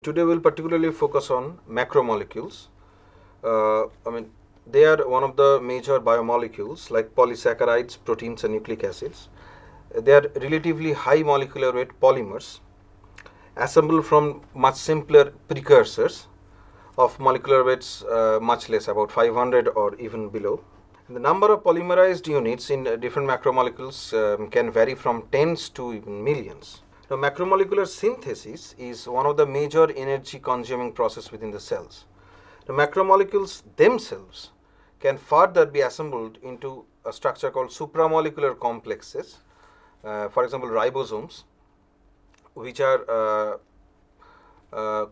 Today we'll particularly focus on macromolecules. They are one of the major biomolecules like polysaccharides, proteins, and nucleic acids. They are relatively high molecular weight polymers assembled from much simpler precursors of molecular weights much less, about 500 or even below. The number of polymerized units in different macromolecules can vary from tens to even millions. Now, macromolecular synthesis is one of the major energy consuming process within the cells. The macromolecules themselves can further be assembled into a structure called supramolecular complexes, for example, ribosomes, which are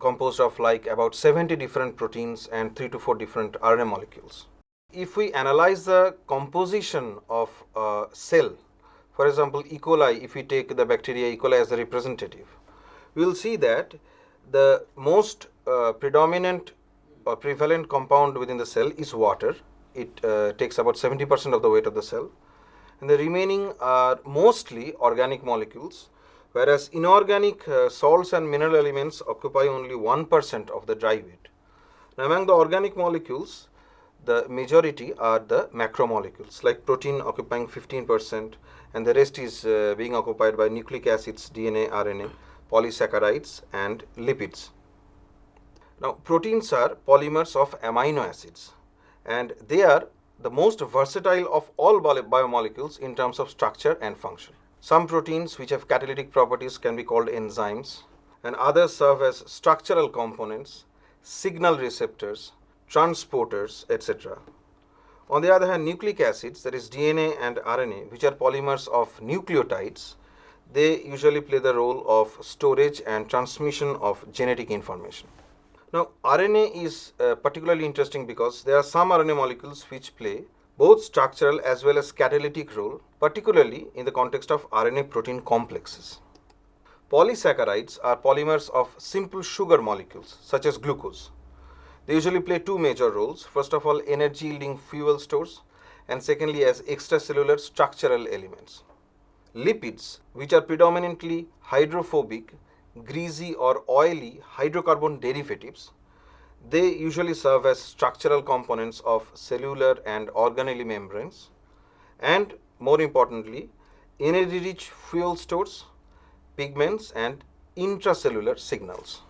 composed of like about 70 different proteins and 3 to 4 different RNA molecules. If we analyze the composition of a cell, for example, E. coli, if we take the bacteria E. coli as the representative, we will see that the most predominant or prevalent compound within the cell is water. It takes about 70% of the weight of the cell, and the remaining are mostly organic molecules, whereas inorganic salts and mineral elements occupy only 1% of the dry weight. Now, among the organic molecules, the majority are the macromolecules, like protein occupying 15%, and the rest is being occupied by nucleic acids, DNA, RNA, polysaccharides, and lipids. Now, proteins are polymers of amino acids, and they are the most versatile of all biomolecules in terms of structure and function. Some proteins which have catalytic properties can be called enzymes, and others serve as structural components, signal receptors, transporters, etc. On the other hand, nucleic acids, that is DNA and RNA, which are polymers of nucleotides, they usually play the role of storage and transmission of genetic information. Now, RNA is particularly interesting because there are some RNA molecules which play both structural as well as catalytic role, particularly in the context of RNA protein complexes. Polysaccharides are polymers of simple sugar molecules such as glucose. They usually play two major roles. First of all, energy yielding fuel stores, and secondly, as extracellular structural elements. Lipids, which are predominantly hydrophobic, greasy, or oily hydrocarbon derivatives, they usually serve as structural components of cellular and organelle membranes, and more importantly, energy rich fuel stores, pigments, and intracellular signals.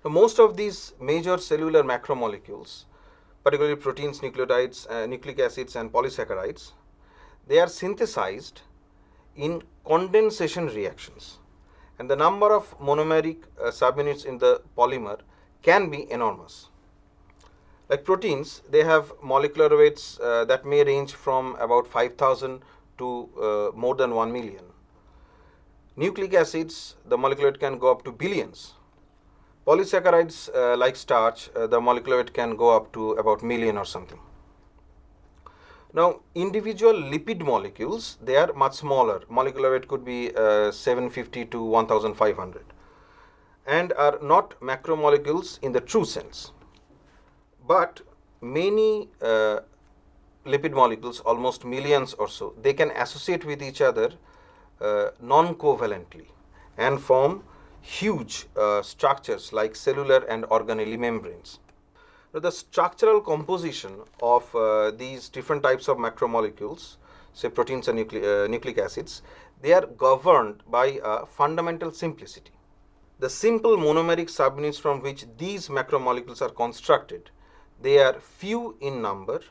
Most of these major cellular macromolecules, particularly proteins, nucleotides, nucleic acids, and polysaccharides, they are synthesized in condensation reactions, and the number of monomeric subunits in the polymer can be enormous. Like proteins, they have molecular weights that may range from about 5,000 to more than 1 million. Nucleic acids, the molecular weight can go up to billions. Polysaccharides like starch, the molecular weight can go up to about million or something. Now, individual lipid molecules, they are much smaller. Molecular weight could be 750 to 1500 and are not macromolecules in the true sense. But many lipid molecules, almost millions or so, they can associate with each other non-covalently and form huge structures like cellular and organelle membranes. Now, the structural composition of these different types of macromolecules, say proteins and nucleic acids, they are governed by a fundamental simplicity. The simple monomeric subunits from which these macromolecules are constructed, they are few in number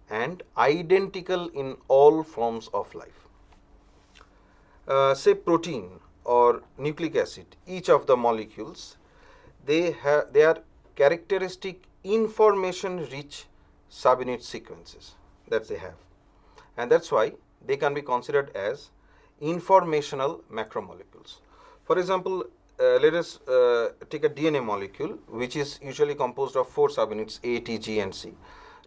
and identical in all forms of life. Say protein or nucleic acid, each of the molecules, they are characteristic information rich subunit sequences that they have, and that's why they can be considered as informational macromolecules. For example, let us take a DNA molecule which is usually composed of 4 subunits A, T, G, and C.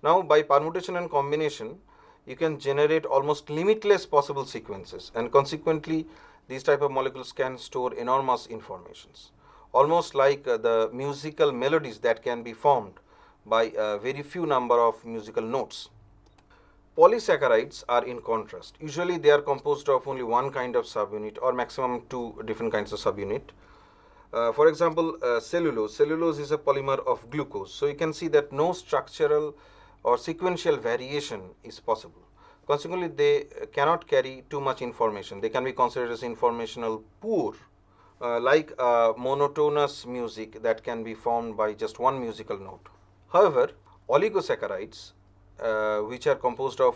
Now, by permutation and combination, you can generate almost limitless possible sequences, and consequently these type of molecules can store enormous informations, almost like the musical melodies that can be formed by a very few number of musical notes. Polysaccharides are in contrast. Usually they are composed of only one kind of subunit or maximum 2 different kinds of subunit. For example, cellulose. Cellulose is a polymer of glucose. So you can see that no structural or sequential variation is possible. Consequently, they cannot carry too much information. They can be considered as informational poor, like monotonous music that can be formed by just one musical note. However, oligosaccharides, which are composed of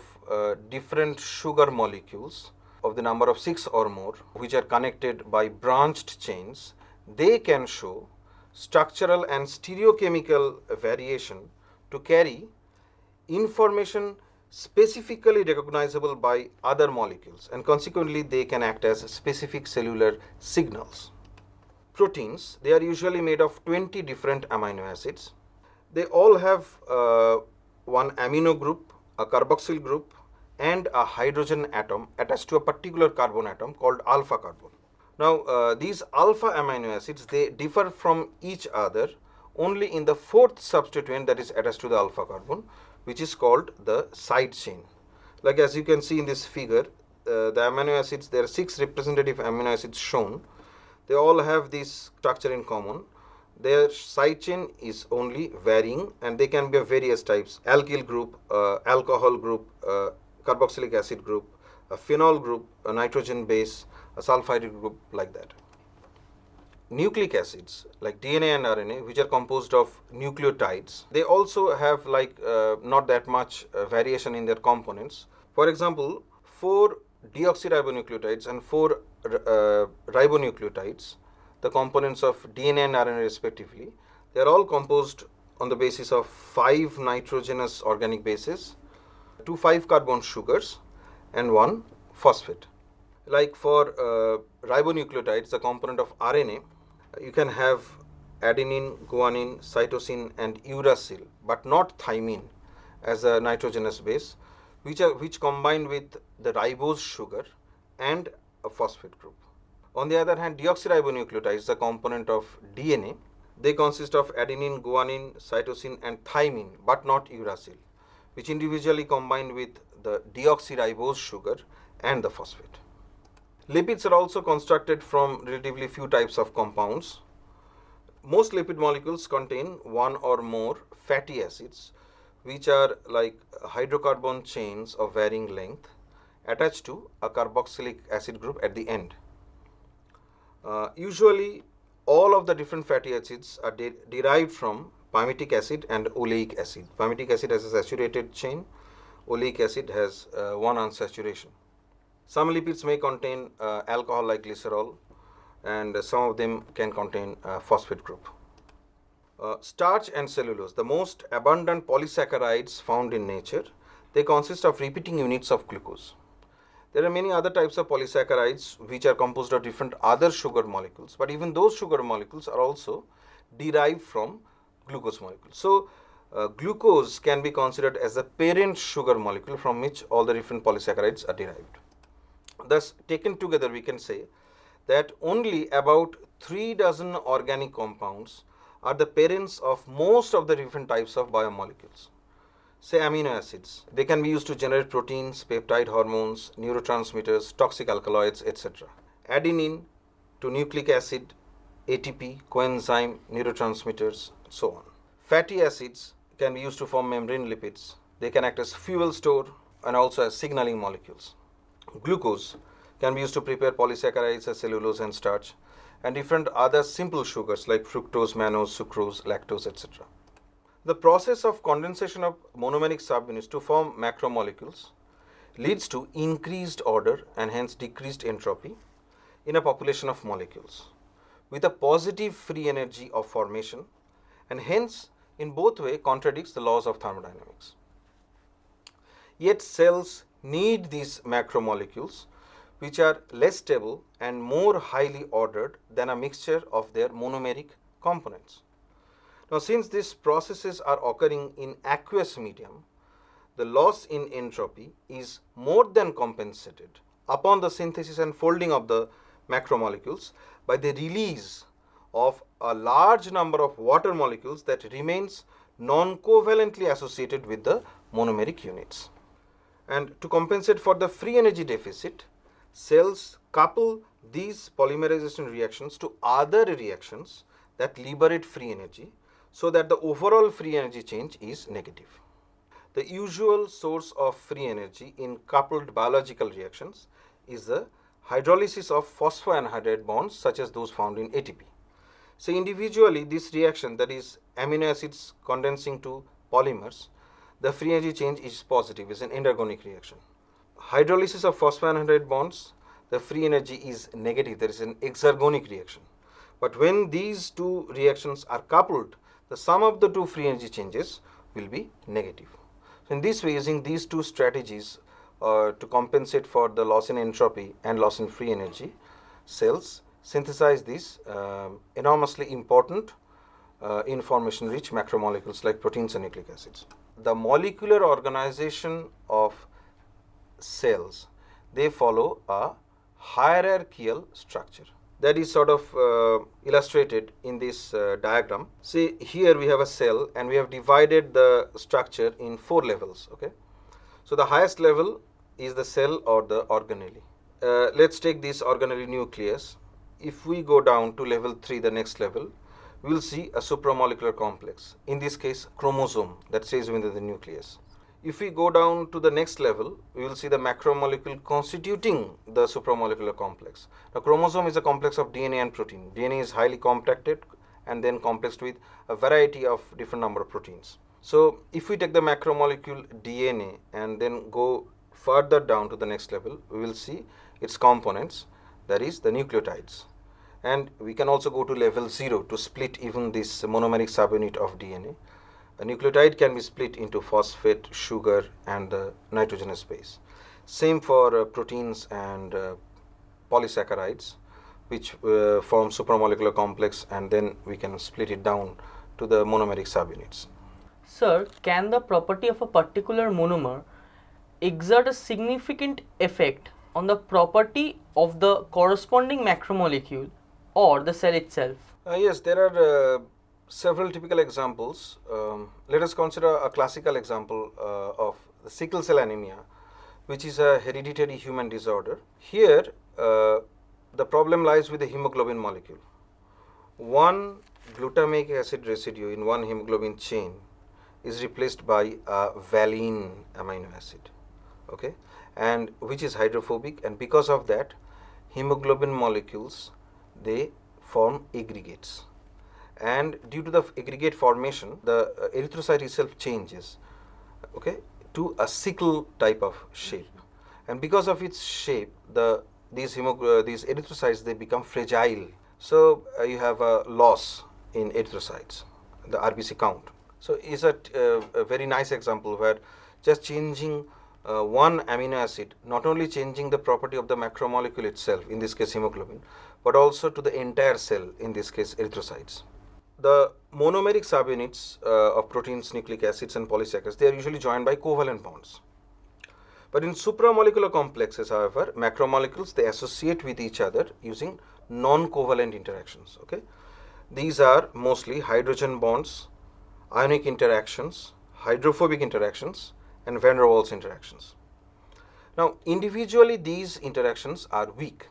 different sugar molecules of the number of 6 or more, which are connected by branched chains, they can show structural and stereochemical variation to carry information specifically recognizable by other molecules, and consequently they can act as specific cellular signals. Proteins, they are usually made of 20 different amino acids. They all have one amino group, a carboxyl group, and a hydrogen atom attached to a particular carbon atom called alpha carbon. Now, these alpha amino acids, they differ from each other only in the fourth substituent that is attached to the alpha carbon, which is called the side chain. Like as you can see in this figure, the amino acids, there are 6 representative amino acids shown. They all have this structure in common. Their side chain is only varying, and they can be of various types: alkyl group, alcohol group, carboxylic acid group, a phenol group, a nitrogen base, a sulfide group, like that. Nucleic acids like DNA and RNA, which are composed of nucleotides, they also have not that much variation in their components. For example, 4 deoxyribonucleotides and 4 ribonucleotides, the components of DNA and RNA respectively, they are all composed on the basis of 5 nitrogenous organic bases, 2 5-carbon sugars, and 1 phosphate. Like for ribonucleotides, the component of RNA, you can have adenine, guanine, cytosine, and uracil, but not thymine as a nitrogenous base, which combine with the ribose sugar and a phosphate group. On the other hand, deoxyribonucleotides, the component of DNA, they consist of adenine, guanine, cytosine, and thymine, but not uracil, which individually combine with the deoxyribose sugar and the phosphate. Lipids are also constructed from relatively few types of compounds. Most lipid molecules contain one or more fatty acids, which are like hydrocarbon chains of varying length attached to a carboxylic acid group at the end. Usually, all of the different fatty acids are derived from palmitic acid and oleic acid. Palmitic acid has a saturated chain, oleic acid has one unsaturation. Some lipids may contain alcohol like glycerol, and some of them can contain phosphate group. Starch and cellulose, the most abundant polysaccharides found in nature, they consist of repeating units of glucose. There are many other types of polysaccharides which are composed of different other sugar molecules, but even those sugar molecules are also derived from glucose molecules. So, glucose can be considered as the parent sugar molecule from which all the different polysaccharides are derived. Thus, taken together, we can say that only about 3 dozen organic compounds are the parents of most of the different types of biomolecules. Say amino acids, they can be used to generate proteins, peptide hormones, neurotransmitters, toxic alkaloids, etc. Adenine to nucleic acid, ATP, coenzyme, neurotransmitters, so on. Fatty acids can be used to form membrane lipids. They can act as fuel store and also as signaling molecules. Glucose can be used to prepare polysaccharides as cellulose and starch, and different other simple sugars like fructose, mannose, sucrose, lactose, etc. The process of condensation of monomeric subunits to form macromolecules leads to increased order and hence decreased entropy in a population of molecules with a positive free energy of formation, and hence in both ways contradicts the laws of thermodynamics. Yet cells need these macromolecules, which are less stable and more highly ordered than a mixture of their monomeric components. Now, since these processes are occurring in aqueous medium, the loss in entropy is more than compensated upon the synthesis and folding of the macromolecules by the release of a large number of water molecules that remains non-covalently associated with the monomeric units. And to compensate for the free energy deficit, cells couple these polymerization reactions to other reactions that liberate free energy, so that the overall free energy change is negative. The usual source of free energy in coupled biological reactions is the hydrolysis of phosphoanhydride bonds such as those found in ATP. So individually this reaction, that is amino acids condensing to polymers, the free energy change is positive, is an endergonic reaction. Hydrolysis of phosphoanhydride bonds, the free energy is negative, there is an exergonic reaction. But when these two reactions are coupled, the sum of the two free energy changes will be negative. So in this way, using these two strategies to compensate for the loss in entropy and loss in free energy, cells synthesize these enormously important information rich macromolecules like proteins and nucleic acids. The molecular organization of cells, they follow a hierarchical structure. That is sort of illustrated in this diagram. See, here we have a cell and we have divided the structure in 4 levels. Okay, so the highest level is the cell or the organelle. Let's take this organelle nucleus. If we go down to level 3, the next level, we will see a supramolecular complex, in this case chromosome, that stays within the nucleus. If we go down to the next level, we will see the macromolecule constituting the supramolecular complex. Now, chromosome is a complex of DNA and protein. DNA is highly compacted and then complexed with a variety of different number of proteins. So, if we take the macromolecule DNA and then go further down to the next level, we will see its components, that is the nucleotides. And we can also go to level 0 to split even this monomeric subunit of DNA. A nucleotide can be split into phosphate, sugar and the nitrogenous base. Same for proteins and polysaccharides, which form supramolecular complex, and then we can split it down to the monomeric subunits. Sir, can the property of a particular monomer exert a significant effect on the property of the corresponding macromolecule or the cell itself? Yes, there are several typical examples. Let us consider a classical example of the sickle cell anemia, which is a hereditary human disorder. Here, the problem lies with the hemoglobin molecule. One glutamic acid residue in one hemoglobin chain is replaced by a valine amino acid, okay, and which is hydrophobic, and because of that, hemoglobin molecules, they form aggregates. And due to the aggregate formation, the erythrocyte itself changes, okay, to a sickle type of shape, and because of its shape, these erythrocytes, they become fragile. So you have a loss in erythrocytes, the RBC count. So is a very nice example where just changing one amino acid, not only changing the property of the macromolecule itself, in this case hemoglobin, but also to the entire cell, in this case erythrocytes. The monomeric subunits of proteins, nucleic acids and polysaccharides, they are usually joined by covalent bonds. But in supramolecular complexes, however, macromolecules, they associate with each other using non-covalent interactions. Okay, these are mostly hydrogen bonds, ionic interactions, hydrophobic interactions and van der Waals interactions. Now, individually these interactions are weak,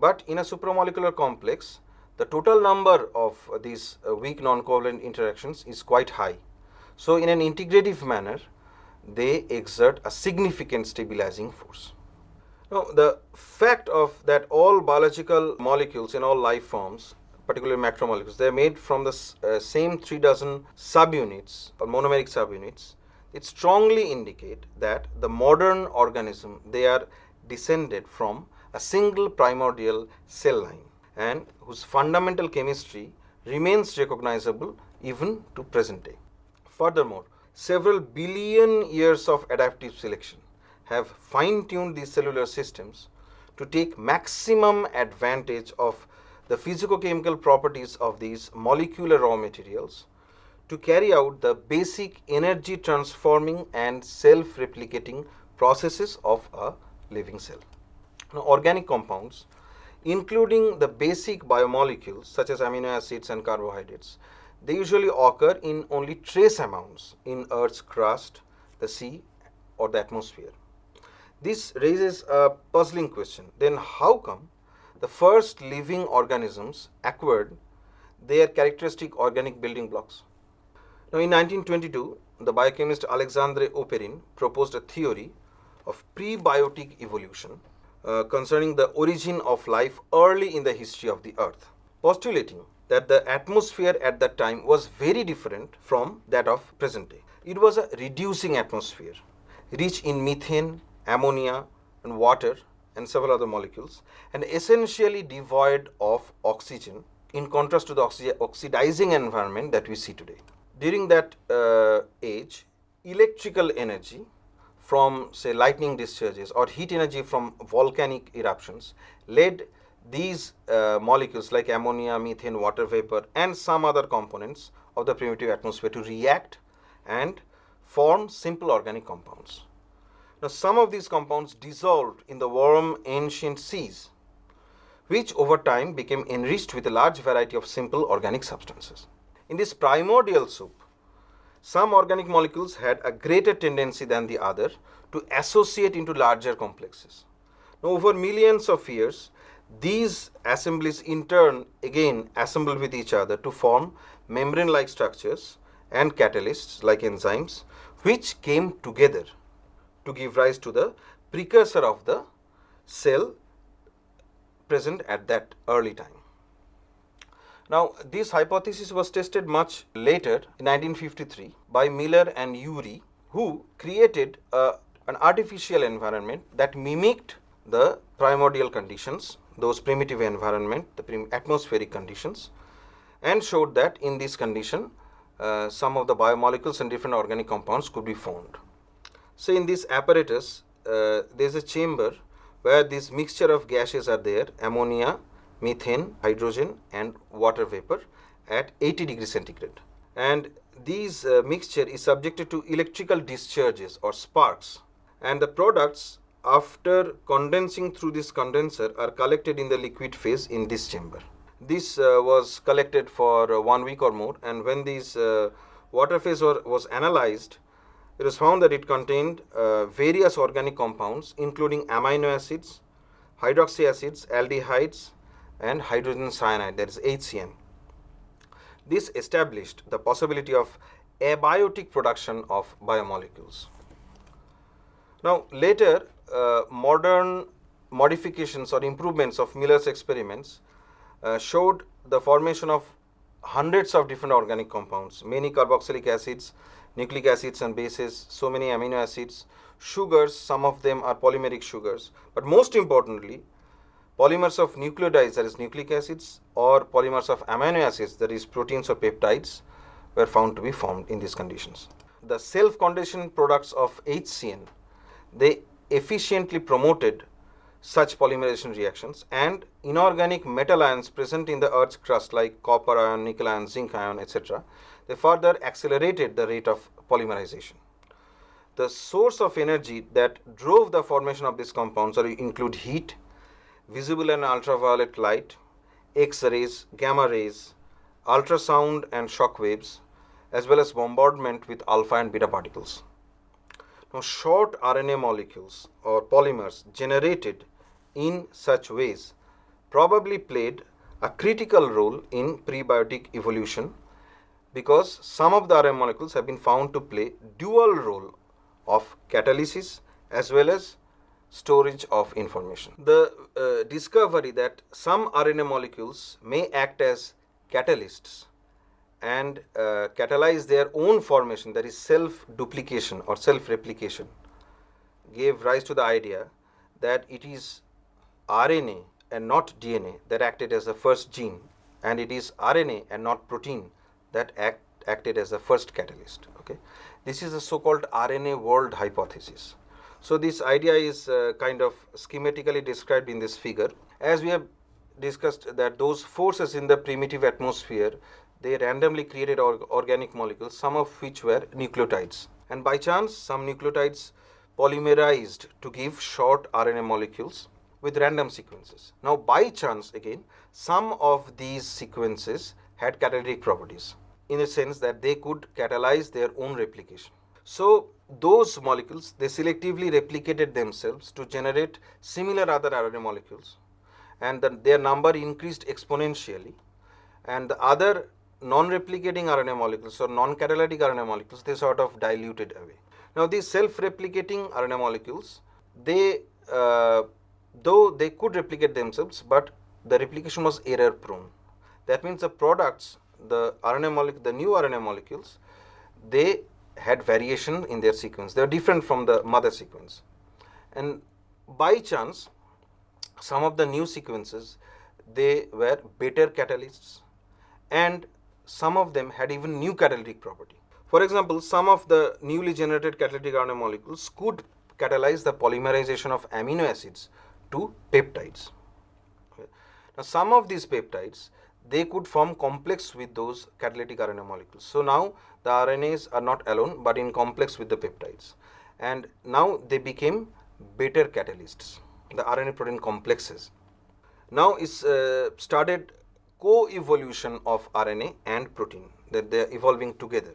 but in a supramolecular complex, the total number of these weak non-covalent interactions is quite high. So, in an integrative manner, they exert a significant stabilizing force. Now, the fact of that all biological molecules in all life forms, particularly macromolecules, they are made from the same 3 dozen subunits or monomeric subunits, it strongly indicate that the modern organism, they are descended from a single primordial cell line, and whose fundamental chemistry remains recognizable even to present day. Furthermore, several billion years of adaptive selection have fine-tuned these cellular systems to take maximum advantage of the physicochemical properties of these molecular raw materials to carry out the basic energy transforming and self-replicating processes of a living cell. Now, organic compounds, including the basic biomolecules such as amino acids and carbohydrates, they usually occur in only trace amounts in Earth's crust, the sea or the atmosphere. This raises a puzzling question. Then how come the first living organisms acquired their characteristic organic building blocks. Now, in 1922, the biochemist Alexandre Oparin proposed a theory of prebiotic evolution concerning the origin of life early in the history of the earth, postulating that the atmosphere at that time was very different from that of present day. It was a reducing atmosphere, rich in methane, ammonia, and water, and several other molecules, and essentially devoid of oxygen, in contrast to the oxidizing environment that we see today. During that age, electrical energy from, say, lightning discharges or heat energy from volcanic eruptions led these molecules like ammonia, methane, water vapor, and some other components of the primitive atmosphere to react and form simple organic compounds. Now, some of these compounds dissolved in the warm ancient seas, which over time became enriched with a large variety of simple organic substances. In this primordial soup, some organic molecules had a greater tendency than the other to associate into larger complexes. Now, over millions of years, these assemblies in turn again assembled with each other to form membrane-like structures and catalysts like enzymes, which came together to give rise to the precursor of the cell present at that early time. Now, this hypothesis was tested much later in 1953 by Miller and Urey, who created an artificial environment that mimicked the primordial conditions, those primitive environment, the atmospheric conditions, and showed that in this condition some of the biomolecules and different organic compounds could be formed. So, in this apparatus there is a chamber where this mixture of gases are there, ammonia, methane, hydrogen, and water vapor at 80 degrees centigrade. And these mixture is subjected to electrical discharges or sparks, and the products after condensing through this condenser are collected in the liquid phase in this chamber. This was collected for 1 week or more, and when this water phase was analyzed, it was found that it contained various organic compounds including amino acids, hydroxy acids, aldehydes, and hydrogen cyanide, that is HCN. This established the possibility of abiotic production of biomolecules. Now, later modern modifications or improvements of Miller's experiments showed the formation of hundreds of different organic compounds, many carboxylic acids, nucleic acids and bases, so many amino acids, sugars, some of them are polymeric sugars, but most importantly, polymers of nucleotides, that is nucleic acids, or polymers of amino acids, that is proteins or peptides, were found to be formed in these conditions. The self-conditioned products of HCN, they efficiently promoted such polymerization reactions, and inorganic metal ions present in the Earth's crust like copper ion, nickel ion, zinc ion, etc., they further accelerated the rate of polymerization. The source of energy that drove the formation of these compounds include heat, visible and ultraviolet light, X-rays, gamma rays, ultrasound and shock waves, as well as bombardment with alpha and beta particles. Now, short RNA molecules or polymers generated in such ways probably played a critical role in prebiotic evolution, because some of the RNA molecules have been found to play dual role of catalysis as well as storage of information. The discovery that some RNA molecules may act as catalysts and catalyze their own formation, that is self-duplication or self-replication, gave rise to the idea that it is RNA and not DNA that acted as the first gene, and it is RNA and not protein that acted as the first catalyst. Okay, this is the so-called RNA world hypothesis. So, this idea is kind of schematically described in this figure. As we have discussed that those forces in the primitive atmosphere, they randomly created organic molecules, some of which were nucleotides, and by chance some nucleotides polymerized to give short RNA molecules with random sequences. Now, by chance again, some of these sequences had catalytic properties, in a sense that they could catalyze their own replication. So, those molecules, they selectively replicated themselves to generate similar other RNA molecules, and their number increased exponentially, and the other non-replicating RNA molecules or non-catalytic RNA molecules, they sort of diluted away. Now these self-replicating RNA molecules, they though they could replicate themselves, but the replication was error prone. That means the products, the RNA molecule, the new RNA molecules, they had variation in their sequence. They are different from the mother sequence, and by chance some of the new sequences, they were better catalysts, and some of them had even new catalytic property. For example, some of the newly generated catalytic RNA molecules could catalyze the polymerization of amino acids to peptides. Okay. Now some of these peptides, they could form complex with those catalytic RNA molecules. So now the RNAs are not alone but in complex with the peptides, and now they became better catalysts, the RNA protein complexes. Now is started co-evolution of RNA and protein, that they are evolving together.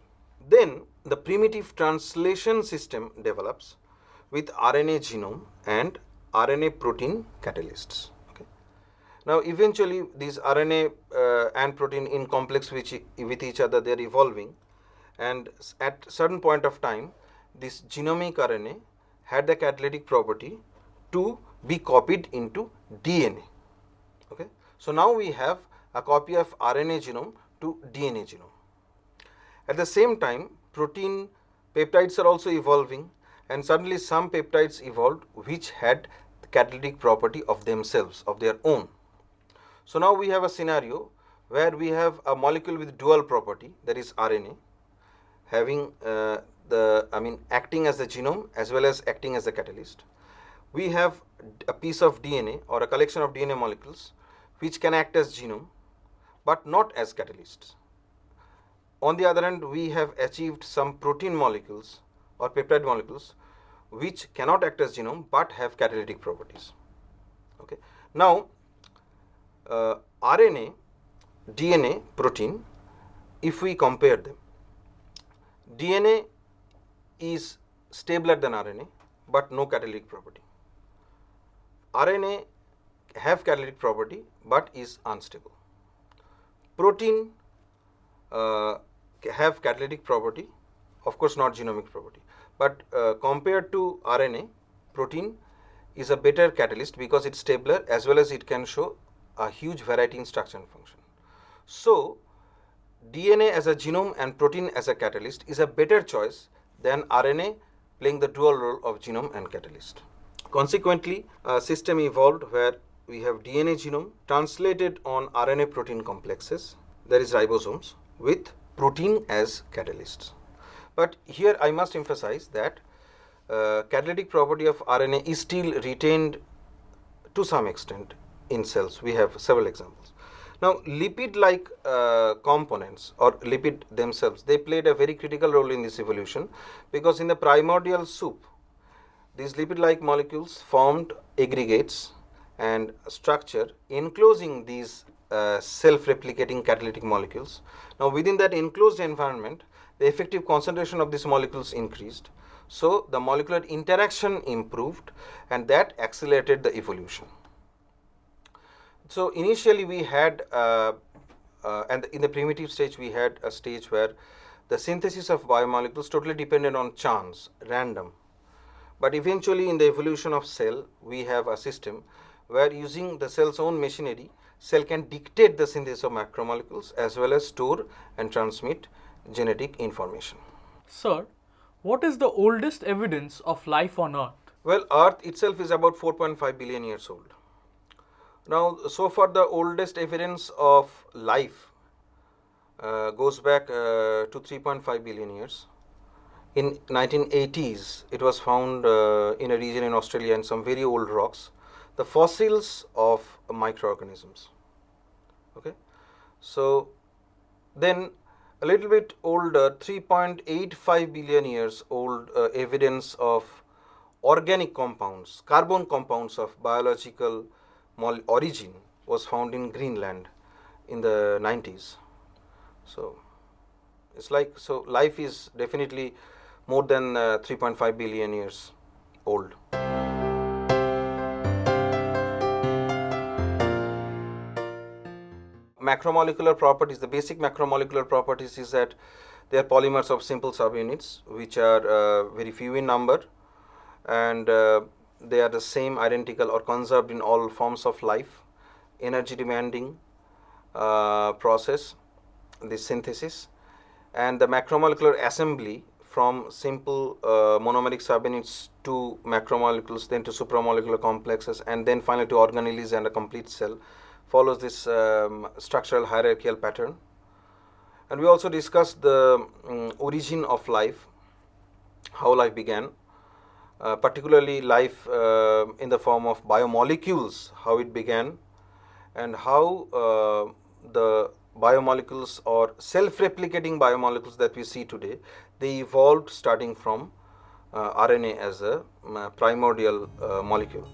Then the primitive translation system develops with RNA genome and RNA protein catalysts. Okay. Now eventually these RNA and protein in complex with each other, they are evolving, and at certain point of time this genomic RNA had the catalytic property to be copied into DNA. Okay. So now we have a copy of RNA genome to DNA genome. At the same time, protein peptides are also evolving, and suddenly some peptides evolved which had the catalytic property of themselves, of their own. So now we have a scenario where we have a molecule with dual property, that is RNA, having acting as the genome as well as acting as the catalyst. We have a piece of DNA or a collection of DNA molecules which can act as genome but not as catalysts. On the other hand, we have achieved some protein molecules or peptide molecules which cannot act as genome but have catalytic properties. Okay. Now RNA, DNA, protein, if we compare them, DNA is stabler than RNA but no catalytic property. RNA have catalytic property but is unstable. Protein have catalytic property, of course not genomic property, but compared to RNA, protein is a better catalyst because it's stabler as well as it can show a huge variety in structure and function. So DNA as a genome and protein as a catalyst is a better choice than RNA playing the dual role of genome and catalyst. Consequently, a system evolved where we have DNA genome translated on RNA protein complexes, that is ribosomes, with protein as catalysts. But here I must emphasize that catalytic property of RNA is still retained to some extent in cells. We have several examples. Now lipid-like components or lipid themselves, they played a very critical role in this evolution, because in the primordial soup, these lipid-like molecules formed aggregates and structure enclosing these self-replicating catalytic molecules. Now within that enclosed environment, the effective concentration of these molecules increased, so the molecular interaction improved, and that accelerated the evolution. So initially we had and in the primitive stage we had a stage where the synthesis of biomolecules totally depended on chance, random. But eventually in the evolution of cell, we have a system where using the cell's own machinery, cell can dictate the synthesis of macromolecules as well as store and transmit genetic information. Sir, what is the oldest evidence of life on Earth? Well, Earth itself is about 4.5 billion years old. Now, so far the oldest evidence of life goes back to 3.5 billion years. In 1980s, it was found in a region in Australia in some very old rocks, the fossils of microorganisms. Okay, so then a little bit older, 3.85 billion years old evidence of organic compounds, carbon compounds of biological origin was found in Greenland in the 90s. So it's like, so life is definitely more than 3.5 billion years old. macromolecular properties, the basic macromolecular properties is that they are polymers of simple subunits which are very few in number, and they are the same, identical or conserved in all forms of life, energy demanding process, the synthesis, and the macromolecular assembly from simple monomeric subunits to macromolecules, then to supramolecular complexes, and then finally to organelles and a complete cell follows this structural hierarchical pattern. And we also discussed the origin of life, how life began, particularly life in the form of biomolecules, how it began, and how the biomolecules or self-replicating biomolecules that we see today, they evolved starting from RNA as a primordial molecule.